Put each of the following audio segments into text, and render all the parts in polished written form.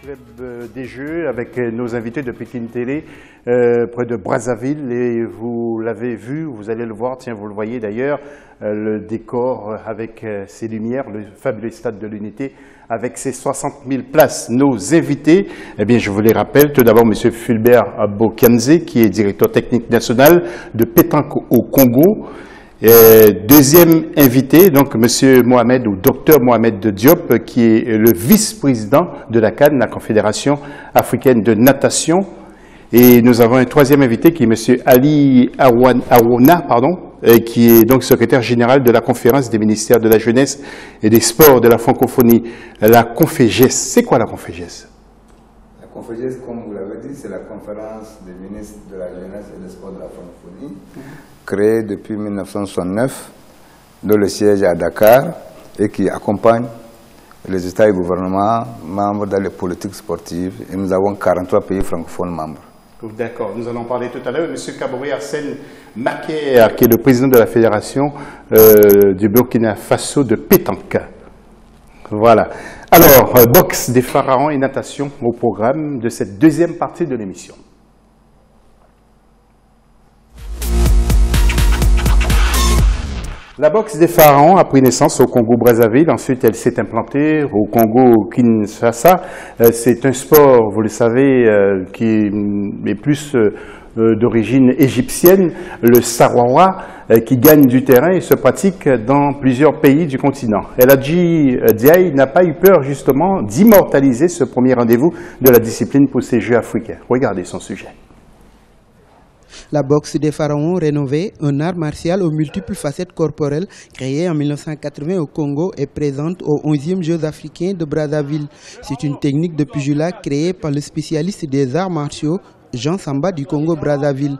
club des Jeux avec nos invités de Pékin Télé près de Brazzaville et vous l'avez vu, vous allez le voir, tiens vous le voyez d'ailleurs, le décor avec ses lumières, le fabuleux stade de l'Unité avec ses 60 000 places. Nos invités, eh bien je vous les rappelle, tout d'abord M. Fulbert Abokianze qui est directeur technique national de pétanque au Congo. Deuxième invité, donc M. Mohamed ou Dr Mohamed Diop, qui est le vice-président de la CAN, la Confédération africaine de natation. Et nous avons un troisième invité qui est M. Ali Arouna, qui est donc secrétaire général de la conférence des ministères de la jeunesse et des sports de la francophonie, la Conféges. C'est quoi la Conféges? La Conféges, comme vous l'avez dit, c'est la conférence des ministres de la jeunesse et des sports de la francophonie, créée depuis 1969, dont le siège est à Dakar et qui accompagne les États et gouvernements membres dans les politiques sportives. Et nous avons 43 pays francophones membres. D'accord, nous allons parler tout à l'heure. M. Kabouri Arsène Maker, qui est le président de la Fédération du Burkina Faso de pétanque. Voilà. Alors, boxe des pharaons et natation au programme de cette deuxième partie de l'émission. La boxe des pharaons a pris naissance au Congo-Brazzaville, ensuite elle s'est implantée au Congo-Kinshasa. C'est un sport, vous le savez, qui est plus d'origine égyptienne, le Sarawa, qui gagne du terrain et se pratique dans plusieurs pays du continent. El Hadji Diaye n'a pas eu peur justement d'immortaliser ce premier rendez-vous de la discipline pour ces Jeux africains. Regardez son sujet. La boxe des pharaons rénovée, un art martial aux multiples facettes corporelles, créé en 1980 au Congo et présente aux 11e Jeux africains de Brazzaville. C'est une technique de pugilat créée par le spécialiste des arts martiaux, Jean Samba du Congo-Brazzaville.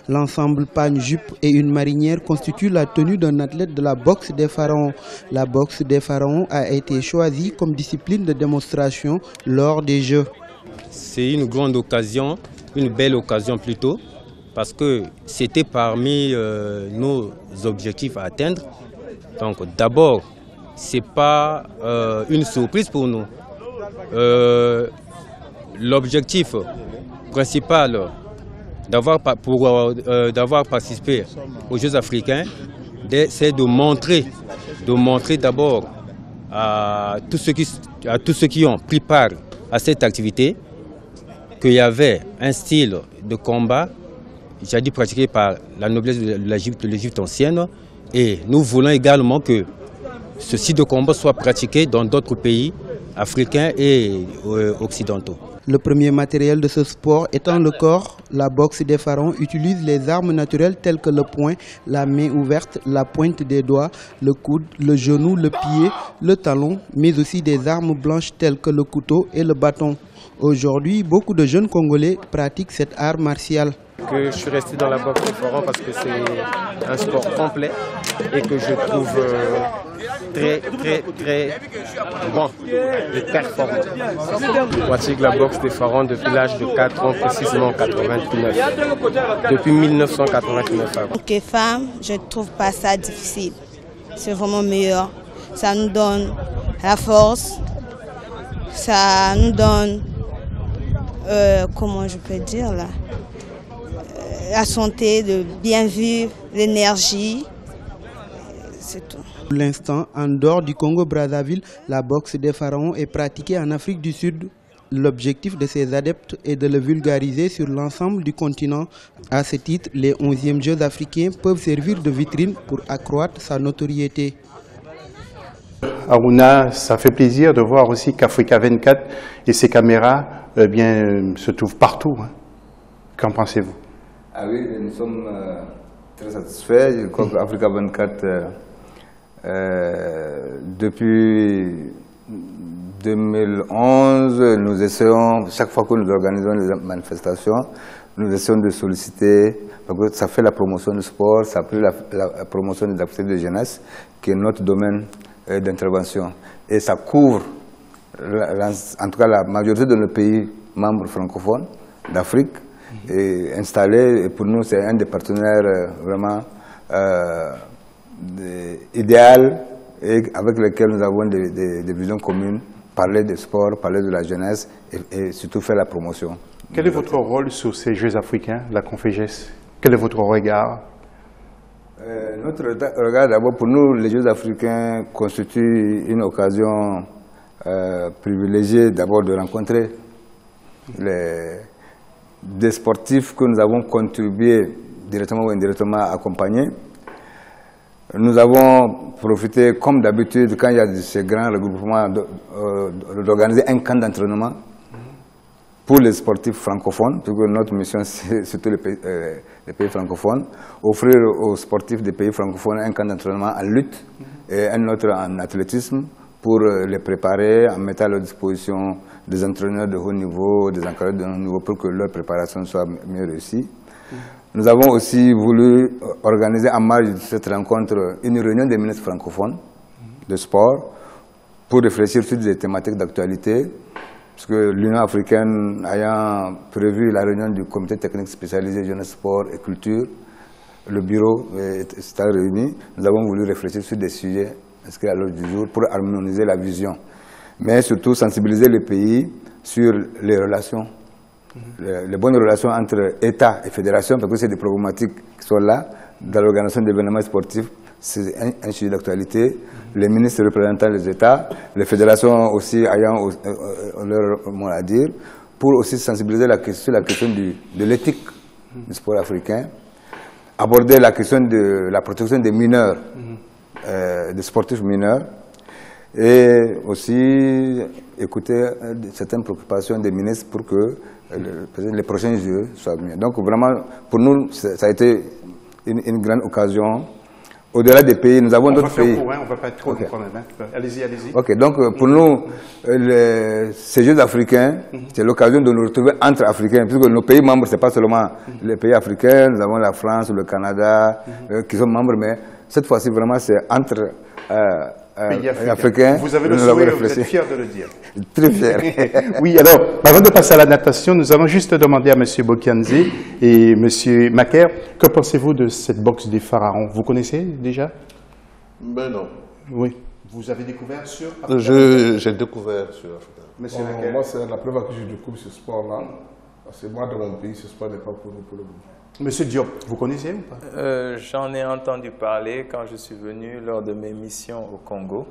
L'ensemble pagne-jupe et une marinière constituent la tenue d'un athlète de la boxe des pharaons. La boxe des pharaons a été choisie comme discipline de démonstration lors des Jeux. C'est une grande occasion, une belle occasion plutôt, parce que c'était parmi nos objectifs à atteindre. Donc d'abord, ce n'est pas une surprise pour nous. L'objectif principal d'avoir participé aux Jeux africains, c'est de montrer d'abord à tous ceux qui ont pris part à cette activité qu'il y avait un style de combat j'ai dit pratiqué par la noblesse de l'Égypte ancienne, et nous voulons également que ce style de combat soit pratiqué dans d'autres pays africains et occidentaux. Le premier matériel de ce sport étant le corps, la boxe des pharaons utilise les armes naturelles telles que le poing, la main ouverte, la pointe des doigts, le coude, le genou, le pied, le talon, mais aussi des armes blanches telles que le couteau et le bâton. Aujourd'hui, beaucoup de jeunes Congolais pratiquent cet art martial. Que je suis resté dans la boxe des pharaons parce que c'est un sport complet et que je trouve très bon et performant. Je pratique la boxe des pharaons depuis l'âge de 4 ans, précisément 89. Depuis 1989. En tant que femme, je ne trouve pas ça difficile. C'est vraiment meilleur. Ça nous donne la force, ça nous donne, comment je peux dire là, la santé, de bien vivre, l'énergie, c'est tout. Pour l'instant, en dehors du Congo-Brazzaville, la boxe des pharaons est pratiquée en Afrique du Sud. L'objectif de ces adeptes est de le vulgariser sur l'ensemble du continent. À ce titre, les 11e Jeux africains peuvent servir de vitrine pour accroître sa notoriété. Arouna, ça fait plaisir de voir aussi qu'Africa 24 et ses caméras se trouvent partout. Hein. Qu'en pensez-vous? Ah oui, nous sommes très satisfaits. Je crois qu'Africa 24, depuis 2011, nous essayons, chaque fois que nous organisons des manifestations, nous essayons de solliciter, parce que ça fait la promotion du sport, ça fait la promotion des activités de jeunesse, qui est notre domaine d'intervention. Et ça couvre, en tout cas, la majorité de nos pays membres francophones d'Afrique, est installé, et pour nous c'est un des partenaires vraiment idéal et avec lesquels nous avons des visions communes parler de sport, parler de la jeunesse et surtout faire la promotion. Quel est votre rôle sur ces Jeux africains, la Confégès? Quel est votre regard? Notre regard, d'abord, pour nous, les Jeux africains constituent une occasion privilégiée d'abord de rencontrer des sportifs que nous avons contribué directement ou indirectement à accompagner. Nous avons profité, comme d'habitude, quand il y a ces grands regroupements, d'organiser un camp d'entraînement pour les sportifs francophones, puisque notre mission, c'est surtout les pays francophones, offrir aux sportifs des pays francophones un camp d'entraînement en lutte et un autre en athlétisme pour les préparer en mettant à leur disposition des entraîneurs de haut niveau, des encadreurs de haut niveau pour que leur préparation soit mieux réussie. Nous avons aussi voulu organiser en marge de cette rencontre une réunion des ministres francophones de sport pour réfléchir sur des thématiques d'actualité, parce que l'Union africaine ayant prévu la réunion du comité technique spécialisé jeunesse, sport et culture, le bureau est réuni, nous avons voulu réfléchir sur des sujets inscrits à l'ordre du jour pour harmoniser la vision, mais surtout sensibiliser les pays sur les relations. Les bonnes relations entre État et fédération, parce que c'est des problématiques qui sont là dans l'organisation d'événements sportifs, c'est un sujet d'actualité. Les ministres représentant les États, les fédérations aussi ayant leur mot à dire, pour aussi sensibiliser sur la question de l'éthique du sport africain, aborder la question de la protection des mineurs, des sportifs mineurs, et aussi écouter certaines préoccupations des ministres pour que les prochains Jeux soient mieux. Donc vraiment, pour nous, ça a été une grande occasion. Au-delà des pays, nous avons d'autres pays. On ne va pas être trop quand même. Allez-y, allez-y. Ok, donc pour nous, ces Jeux africains, c'est l'occasion de nous retrouver entre Africains, puisque nos pays membres, ce n'est pas seulement les pays africains, nous avons la France, le Canada, qui sont membres, mais cette fois-ci, vraiment, c'est entre pays africains. Vous avez le sourire, vous êtes fier de le dire. Très fier. Oui, alors, avant de passer à la natation, nous allons juste demander à M. Bokianze et M. Macaire, que pensez-vous de cette boxe des pharaons? Vous connaissez déjà? Ben non. Oui. Vous avez découvert sur J'ai découvert sur Africa. Monsieur Macaire. Moi, c'est la première fois que je découvre ce sport-là. Parce que moi, dans mon pays, ce sport n'est pas pour nous, pour le moment. Monsieur Diop, vous connaissez ou pas? J'en ai entendu parler quand je suis venu lors de mes missions au Congo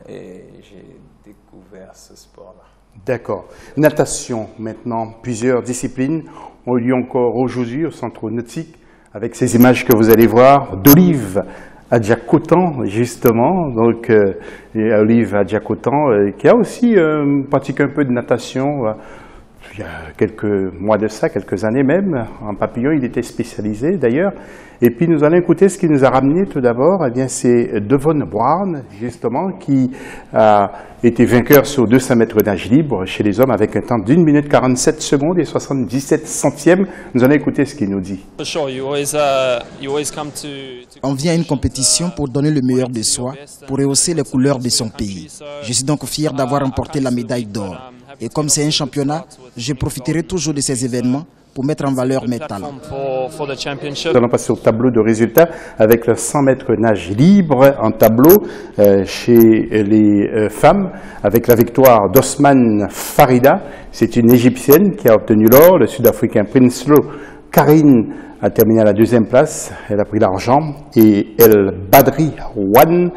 et j'ai découvert ce sport-là. D'accord. Natation maintenant, plusieurs disciplines ont lieu encore aujourd'hui au centre nautique avec ces images que vous allez voir d'Olive Adjakotan justement, donc Olive Adjakotan qui a aussi pratiqué un peu de natation. Il y a quelques mois de ça, quelques années même, en papillon, il était spécialisé d'ailleurs. Et puis nous allons écouter ce qui nous a ramené tout d'abord, eh bien c'est Devon Brown, justement, qui a été vainqueur sur 200 mètres nage libre chez les hommes avec un temps d'1 minute 47 secondes et 77 centièmes. Nous allons écouter ce qu'il nous dit. On vient à une compétition pour donner le meilleur de soi, pour rehausser les couleurs de son pays. Je suis donc fier d'avoir remporté la médaille d'or. Et comme c'est un championnat, je profiterai toujours de ces événements pour mettre en valeur mes talents. Nous allons passer au tableau de résultats avec le 100 mètres nage libre en tableau chez les femmes avec la victoire d'Osman Farida. C'est une Égyptienne qui a obtenu l'or. Le Sud-Africain Prinsloo Karine a terminé à la 2e place. Elle a pris l'argent. Et El Badri Wan,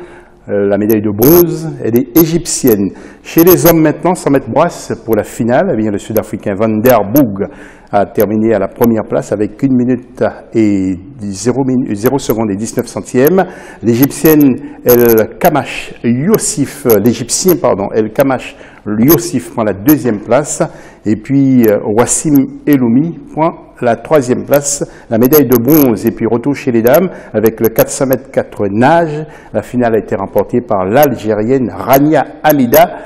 la médaille de bronze, elle est égyptienne. Chez les hommes maintenant, 100 mètres brasse pour la finale. Eh bien, le Sud-Africain Van der Boog a terminé à la première place avec 1 minute et 0 secondes et 19 centièmes. L'Égyptienne El Kamash Youssif, l'Égyptien, pardon, El Kamash Youssif prend la 2e place. Et puis, Wassim Eloumi prend la 3e place, la médaille de bronze. Et puis, retour chez les dames avec le 400 mètres 4 nage. La finale a été remportée par l'Algérienne Rania Hamida.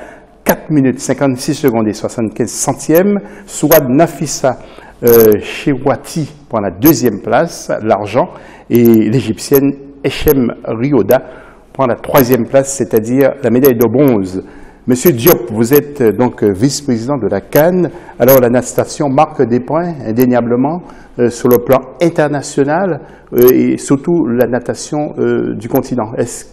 4 minutes 56 secondes et 75 centièmes. Souad Nafissa Chewati prend la 2e place, l'argent, et l'Égyptienne Echem Rioda prend la 3e place, c'est-à-dire la médaille de bronze. Monsieur Diop, vous êtes donc vice-président de la CAN. Alors la natation marque des points indéniablement sur le plan international et surtout la natation du continent. Est-ce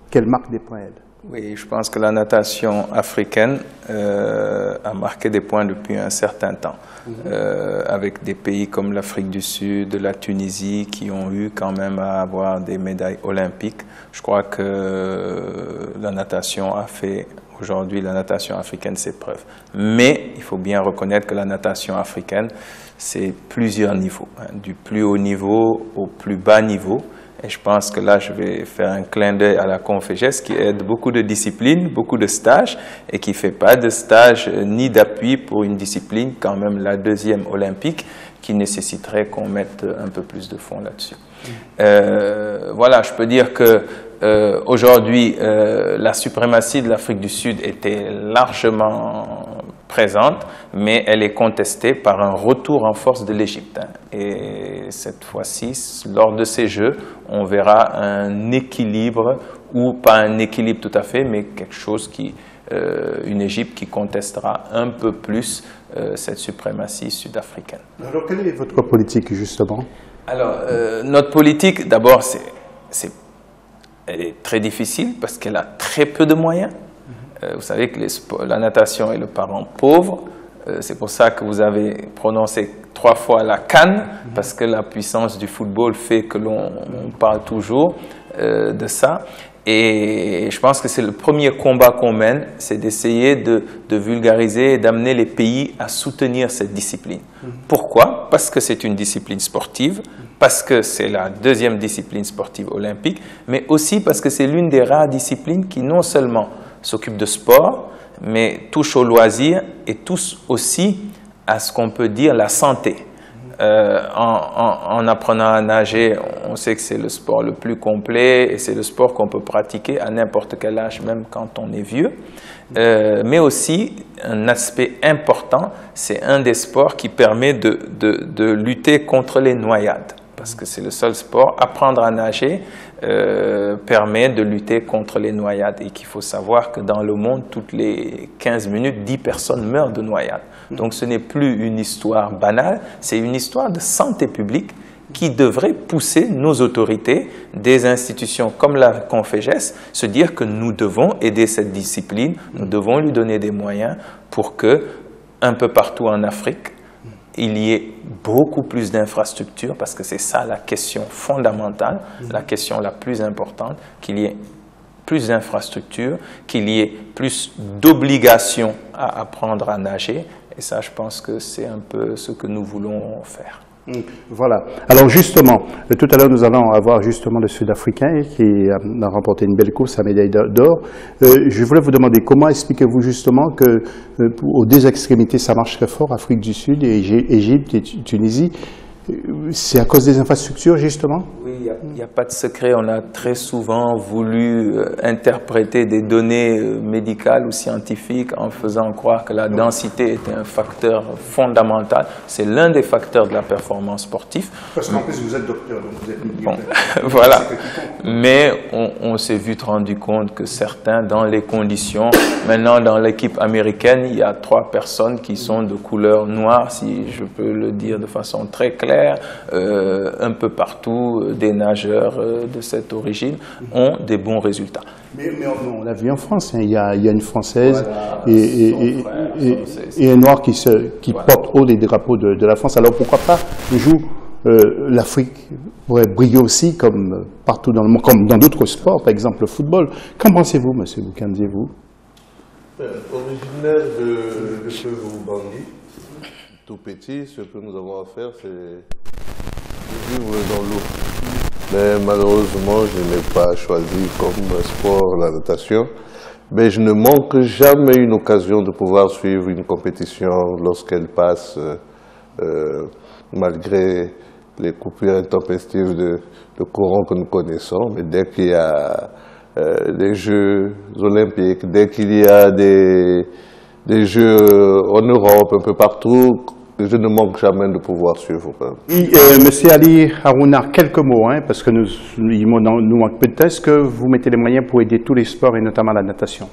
qu'elle marque des points, elle? Oui, je pense que la natation africaine a marqué des points depuis un certain temps, avec des pays comme l'Afrique du Sud, la Tunisie, qui ont eu quand même à avoir des médailles olympiques. Je crois que la natation a fait, aujourd'hui, la natation africaine ses preuves. Mais il faut bien reconnaître que la natation africaine, c'est plusieurs niveaux, hein, du plus haut niveau au plus bas niveau. Et je pense que là, je vais faire un clin d'œil à la Conféges qui aide beaucoup de disciplines, beaucoup de stages, et qui ne fait pas de stage ni d'appui pour une discipline, quand même la deuxième olympique, qui nécessiterait qu'on mette un peu plus de fonds là-dessus. Voilà, je peux dire que aujourd'hui, la suprématie de l'Afrique du Sud était largement présente, mais elle est contestée par un retour en force de l'Égypte. Et cette fois-ci, lors de ces Jeux, on verra un équilibre, ou pas un équilibre tout à fait, mais quelque chose qui, une Égypte qui contestera un peu plus cette suprématie sud-africaine. Alors, quelle est votre politique, justement? Alors, notre politique, d'abord, elle est très difficile parce qu'elle a très peu de moyens. Vous savez que la natation est le parent pauvre. C'est pour ça que vous avez prononcé 3 fois la CAN, parce que la puissance du football fait que l'on parle toujours de ça. Et je pense que c'est le premier combat qu'on mène, c'est d'essayer de vulgariser et d'amener les pays à soutenir cette discipline. Pourquoi? Parce que c'est une discipline sportive, parce que c'est la deuxième discipline sportive olympique, mais aussi parce que c'est l'une des rares disciplines qui non seulement s'occupe de sport, mais touche au loisir et touche aussi à ce qu'on peut dire la santé. En apprenant à nager, on sait que c'est le sport le plus complet et c'est le sport qu'on peut pratiquer à n'importe quel âge, même quand on est vieux. Mais aussi, un aspect important, c'est un des sports qui permet de lutter contre les noyades. Parce que c'est le seul sport, apprendre à nager permet de lutter contre les noyades. Et qu'il faut savoir que dans le monde, toutes les 15 minutes, 10 personnes meurent de noyades. Donc ce n'est plus une histoire banale, c'est une histoire de santé publique qui devrait pousser nos autorités, des institutions comme la Conféges, se dire que nous devons aider cette discipline, nous devons lui donner des moyens pour que, un peu partout en Afrique, il y ait beaucoup plus d'infrastructures, parce que c'est ça la question fondamentale, la question la plus importante, qu'il y ait plus d'infrastructures, qu'il y ait plus d'obligations à apprendre à nager. Et ça, je pense que c'est un peu ce que nous voulons faire. Voilà. Alors justement, tout à l'heure, nous allons avoir justement le Sud-Africain qui a remporté une belle course à médaille d'or. Je voulais vous demander comment expliquez-vous justement que aux deux extrémités, ça marche très fort, Afrique du Sud, et Égypte et Tunisie. C'est à cause des infrastructures, justement? Oui, il n'y a pas de secret. On a très souvent voulu interpréter des données médicales ou scientifiques en faisant croire que la densité était un facteur fondamental. C'est l'un des facteurs de la performance sportive. Parce qu'en plus, vous êtes docteur, donc vous êtes bon, voilà. Mais on s'est vite rendu compte que certains, dans les conditions, maintenant dans l'équipe américaine, il y a 3 personnes qui sont de couleur noire, si je peux le dire de façon très claire. Un peu partout, des nageurs de cette origine ont des bons résultats. Mais on l'a vu en France, hein. Il y a une Française, voilà, et un Noir qui porte haut les drapeaux de la France. Alors pourquoi pas un jour l'Afrique pourrait briller aussi comme partout dans le monde, comme dans d'autres sports, par exemple le football. Qu'en pensez-vous, monsieur Boukandié, vous? Originaire de Chevaux-Bangui, tout petit, ce que nous avons à faire, c'est vivre dans l'eau. Mais malheureusement, je n'ai pas choisi comme sport la natation. Mais je ne manque jamais une occasion de pouvoir suivre une compétition lorsqu'elle passe, malgré les coupures intempestives de courant que nous connaissons. Mais dès qu'il y a des Jeux olympiques, dès qu'il y a des Jeux en Europe, un peu partout, je ne manque jamais de pouvoir suivre. Monsieur Ali Harouna, quelques mots, hein, parce que nous manque peu de temps. Est-ce que vous mettez les moyens pour aider tous les sports et notamment la natation?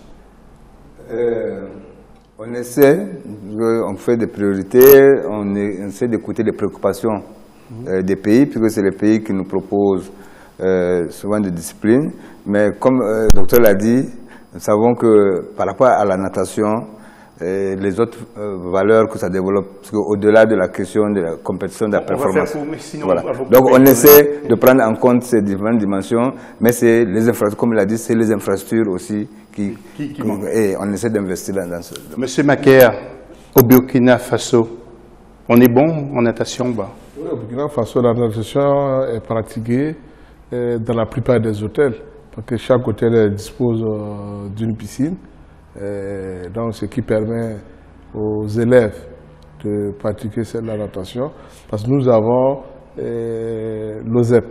On essaie, on fait des priorités, on essaie d'écouter les préoccupations des pays, puisque c'est les pays qui nous proposent souvent des disciplines. Mais comme le docteur l'a dit, Nous savons que par rapport à la natation, les autres valeurs que ça développe, parce qu'au-delà de la question de la compétition de la performance, voilà. Donc on essaie de prendre en compte ces différentes dimensions, mais c'est les infrastructures, comme il a dit, c'est les infrastructures aussi qui et on essaie d'investir dans ce domaine. Monsieur Macaire, au Burkina Faso, on est bon en natation bas? Oui, au Burkina Faso, la natation est pratiquée dans la plupart des hôtels, parce que chaque hôtel dispose d'une piscine. Donc, ce qui permet aux élèves de pratiquer la natation, parce que nous avons l'OSEP,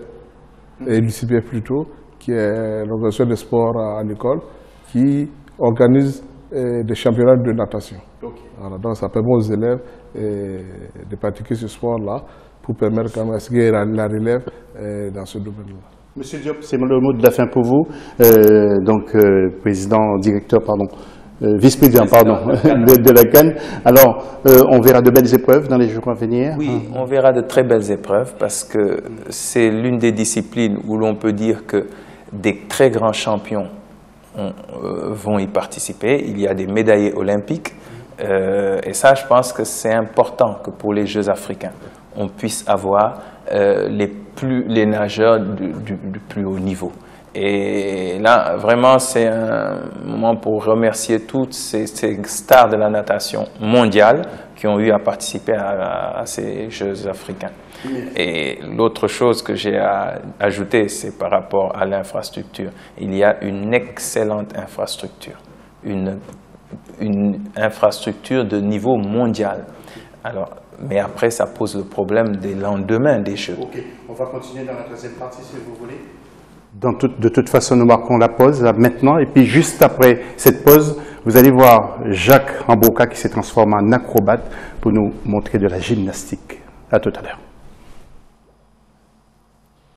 et l'UCP plutôt, qui est l'organisation des sports à l'école, qui organise des championnats de natation. Okay. Voilà, donc ça permet aux élèves de pratiquer ce sport-là pour permettre quand même à ce qu'il y ait la relève dans ce domaine-là. Monsieur Diop, c'est le mot de la fin pour vous, directeur, vice-président, pardon, de la CAN. Alors, on verra de belles épreuves dans les jours à venir. Oui, on verra de très belles épreuves parce que c'est l'une des disciplines où l'on peut dire que des très grands champions vont y participer. Il y a des médaillés olympiques et ça, je pense que c'est important que pour les Jeux africains, on puisse avoir les nageurs du plus haut niveau. Et là, vraiment, c'est un moment pour remercier toutes ces stars de la natation mondiale qui ont eu à participer à ces Jeux africains. Et l'autre chose que j'ai à ajouter, c'est par rapport à l'infrastructure. Il y a une excellente infrastructure, une infrastructure de niveau mondial. Alors, mais après, ça pose le problème des lendemains des Jeux. Ok, on va continuer dans la troisième partie si vous voulez. De toute façon, nous marquons la pause là, maintenant. Et puis, juste après cette pause, vous allez voir Jacques Amboka qui s'est transformé en acrobate pour nous montrer de la gymnastique. À tout à l'heure.